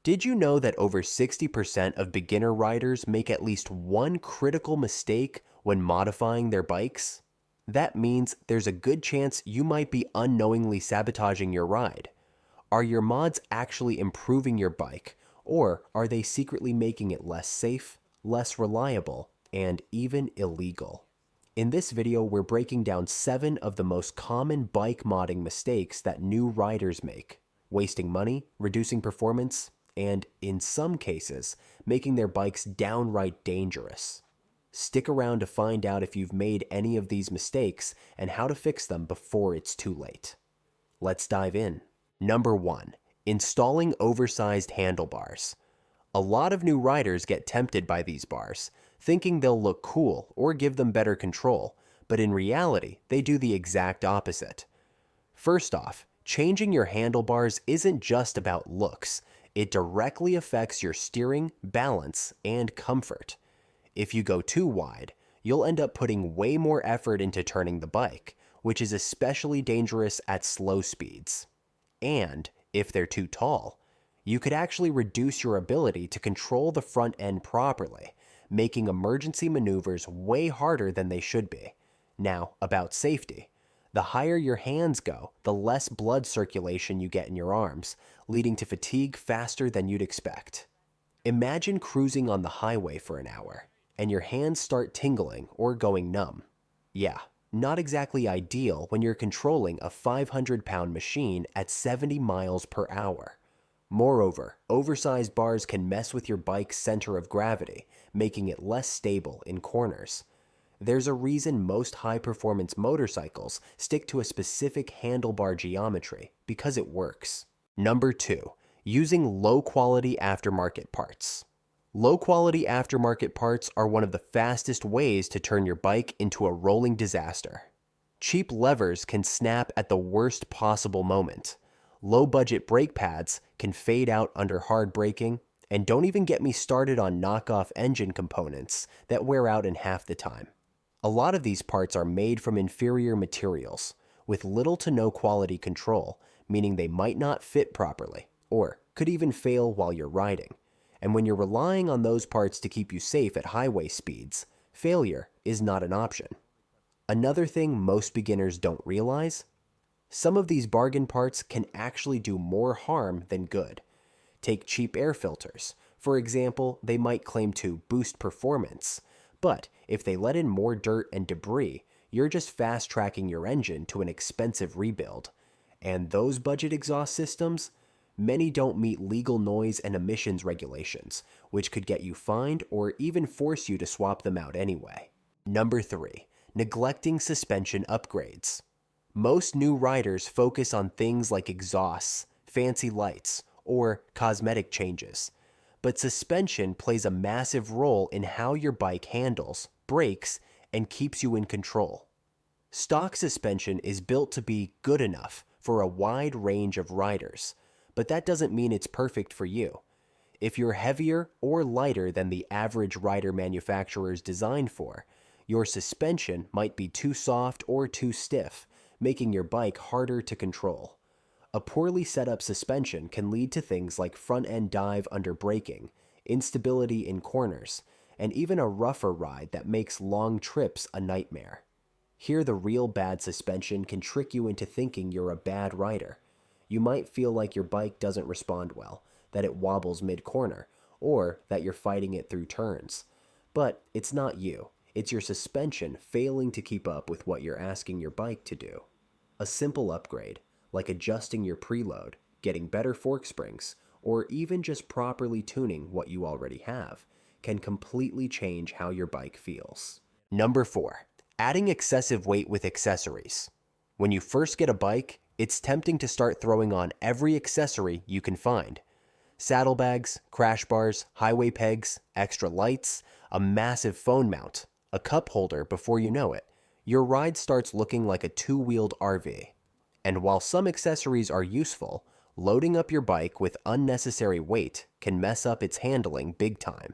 Did you know that over 60% of beginner riders make at least one critical mistake when modifying their bikes? That means there's a good chance you might be unknowingly sabotaging your ride. Are your mods actually improving your bike, or are they secretly making it less safe, less reliable, and even illegal? In this video, we're breaking down 7 of the most common bike modding mistakes that new riders make, wasting money, reducing performance, and in some cases, making their bikes downright dangerous. Stick around to find out if you've made any of these mistakes and how to fix them before it's too late. Let's dive in. Number 1. Installing oversized handlebars. A lot of new riders get tempted by these bars, thinking they'll look cool or give them better control, but in reality, they do the exact opposite. First off, changing your handlebars isn't just about looks. It directly affects your steering, balance, and comfort. If you go too wide, you'll end up putting way more effort into turning the bike, which is especially dangerous at slow speeds. And if they're too tall, you could actually reduce your ability to control the front end properly, making emergency maneuvers way harder than they should be. Now, about safety. The higher your hands go, the less blood circulation you get in your arms, leading to fatigue faster than you'd expect. Imagine cruising on the highway for an hour, and your hands start tingling or going numb. Yeah, not exactly ideal when you're controlling a 500-pound machine at 70 miles per hour. Moreover, oversized bars can mess with your bike's center of gravity, making it less stable in corners. There's a reason most high-performance motorcycles stick to a specific handlebar geometry, because it works. Number 2. Using low-quality aftermarket parts. Low-quality aftermarket parts are one of the fastest ways to turn your bike into a rolling disaster. Cheap levers can snap at the worst possible moment. Low-budget brake pads can fade out under hard braking, and don't even get me started on knockoff engine components that wear out in half the time. A lot of these parts are made from inferior materials, with little to no quality control, meaning they might not fit properly, or could even fail while you're riding. And when you're relying on those parts to keep you safe at highway speeds, failure is not an option. Another thing most beginners don't realize? Some of these bargain parts can actually do more harm than good. Take cheap air filters. For example, they might claim to boost performance, but if they let in more dirt and debris, you're just fast-tracking your engine to an expensive rebuild. And those budget exhaust systems? Many don't meet legal noise and emissions regulations, which could get you fined or even force you to swap them out anyway. Number 3. Neglecting suspension upgrades. Most new riders focus on things like exhausts, fancy lights, or cosmetic changes. But suspension plays a massive role in how your bike handles, brakes, and keeps you in control. Stock suspension is built to be good enough for a wide range of riders, but that doesn't mean it's perfect for you. If you're heavier or lighter than the average rider manufacturer is designed for, your suspension might be too soft or too stiff, making your bike harder to control. A poorly set up suspension can lead to things like front-end dive under braking, instability in corners, and even a rougher ride that makes long trips a nightmare. Here, the real bad suspension can trick you into thinking you're a bad rider. You might feel like your bike doesn't respond well, that it wobbles mid-corner, or that you're fighting it through turns. But it's not you. It's your suspension failing to keep up with what you're asking your bike to do. A simple upgrade, like adjusting your preload, getting better fork springs, or even just properly tuning what you already have, can completely change how your bike feels. Number 4. Adding excessive weight with accessories. When you first get a bike, it's tempting to start throwing on every accessory you can find. Saddlebags, crash bars, highway pegs, extra lights, a massive phone mount, a cup holder before you know it. Your ride starts looking like a two-wheeled RV. And while some accessories are useful, loading up your bike with unnecessary weight can mess up its handling big time.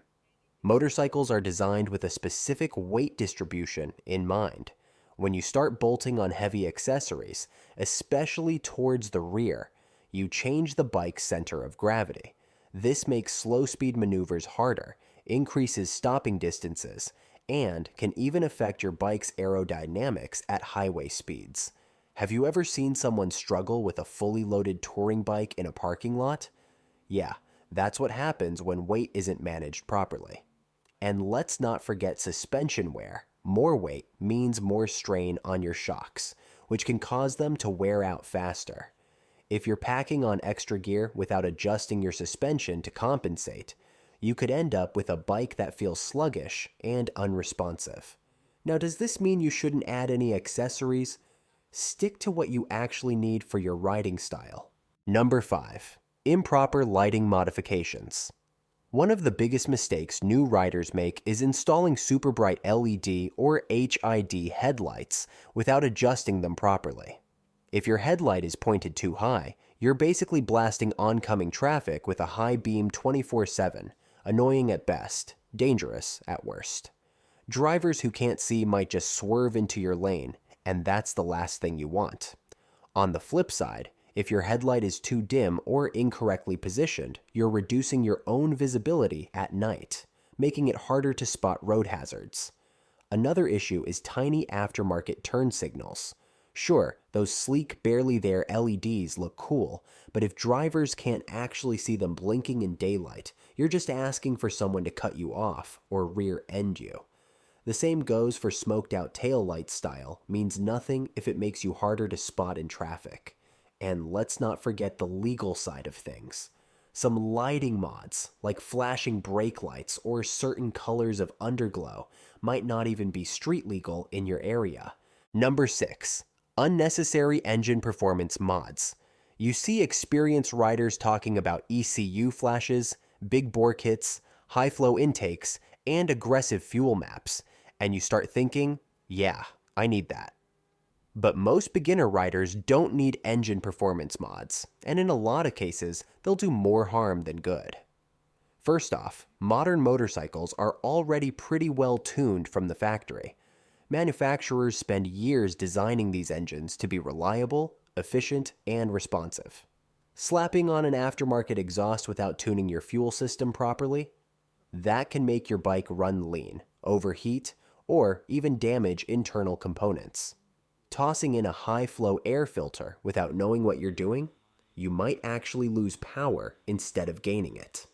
Motorcycles are designed with a specific weight distribution in mind. When you start bolting on heavy accessories, especially towards the rear, you change the bike's center of gravity. This makes slow speed maneuvers harder, increases stopping distances, and can even affect your bike's aerodynamics at highway speeds. Have you ever seen someone struggle with a fully loaded touring bike in a parking lot? Yeah, that's what happens when weight isn't managed properly. And let's not forget suspension wear. More weight means more strain on your shocks, which can cause them to wear out faster. If you're packing on extra gear without adjusting your suspension to compensate, you could end up with a bike that feels sluggish and unresponsive. Now, does this mean you shouldn't add any accessories? Stick to what you actually need for your riding style. Number 5. Improper lighting modifications. One of the biggest mistakes new riders make is installing super bright LED or HID headlights without adjusting them properly. If your headlight is pointed too high, you're basically blasting oncoming traffic with a high beam 24/7, annoying at best, dangerous at worst. Drivers who can't see might just swerve into your lane, and that's the last thing you want. On the flip side, if your headlight is too dim or incorrectly positioned, you're reducing your own visibility at night, making it harder to spot road hazards. Another issue is tiny aftermarket turn signals. Sure, those sleek, barely there LEDs look cool, but if drivers can't actually see them blinking in daylight, you're just asking for someone to cut you off or rear-end you. The same goes for smoked-out taillight style, means nothing if it makes you harder to spot in traffic. And let's not forget the legal side of things. Some lighting mods, like flashing brake lights or certain colors of underglow, might not even be street legal in your area. Number 6. Unnecessary engine performance mods. You see experienced riders talking about ECU flashes, big bore kits, high flow intakes, and aggressive fuel maps, and you start thinking, yeah, I need that. But most beginner riders don't need engine performance mods, and in a lot of cases, they'll do more harm than good. First off, modern motorcycles are already pretty well tuned from the factory. Manufacturers spend years designing these engines to be reliable, efficient, and responsive. Slapping on an aftermarket exhaust without tuning your fuel system properly? That can make your bike run lean, overheat, or even damage internal components. Tossing in a high-flow air filter without knowing what you're doing, you might actually lose power instead of gaining it.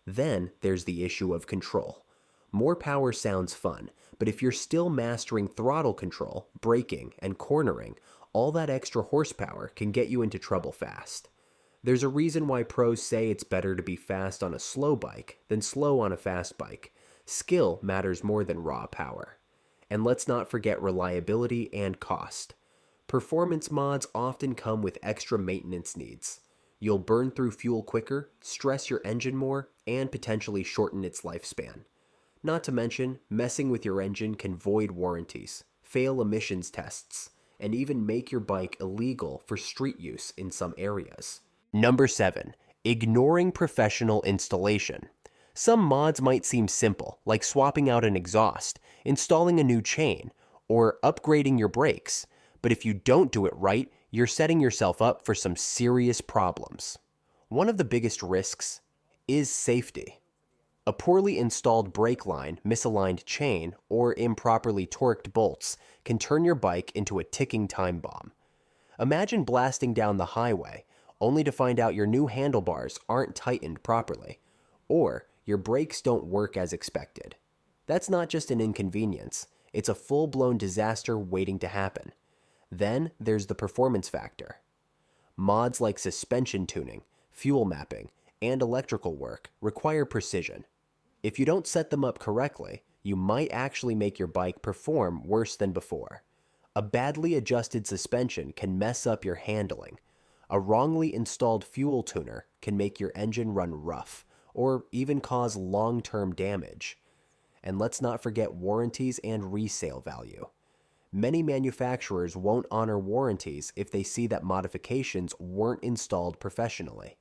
Then there's the issue of control. More power sounds fun, but if you're still mastering throttle control, braking, and cornering, all that extra horsepower can get you into trouble fast. There's a reason why pros say it's better to be fast on a slow bike than slow on a fast bike. Skill matters more than raw power. And let's not forget reliability and cost. Performance mods often come with extra maintenance needs. You'll burn through fuel quicker, stress your engine more, and potentially shorten its lifespan. Not to mention, messing with your engine can void warranties, fail emissions tests, and even make your bike illegal for street use in some areas. Number 7. Ignoring professional installation. Some mods might seem simple, like swapping out an exhaust, installing a new chain, or upgrading your brakes, but if you don't do it right, you're setting yourself up for some serious problems. One of the biggest risks is safety. A poorly installed brake line, misaligned chain, or improperly torqued bolts can turn your bike into a ticking time bomb. Imagine blasting down the highway, only to find out your new handlebars aren't tightened properly, or your brakes don't work as expected. That's not just an inconvenience, it's a full-blown disaster waiting to happen. Then there's the performance factor. Mods like suspension tuning, fuel mapping, and electrical work require precision. If you don't set them up correctly, you might actually make your bike perform worse than before. A badly adjusted suspension can mess up your handling. A wrongly installed fuel tuner can make your engine run rough, or even cause long-term damage. And let's not forget warranties and resale value. Many manufacturers won't honor warranties if they see that modifications weren't installed professionally.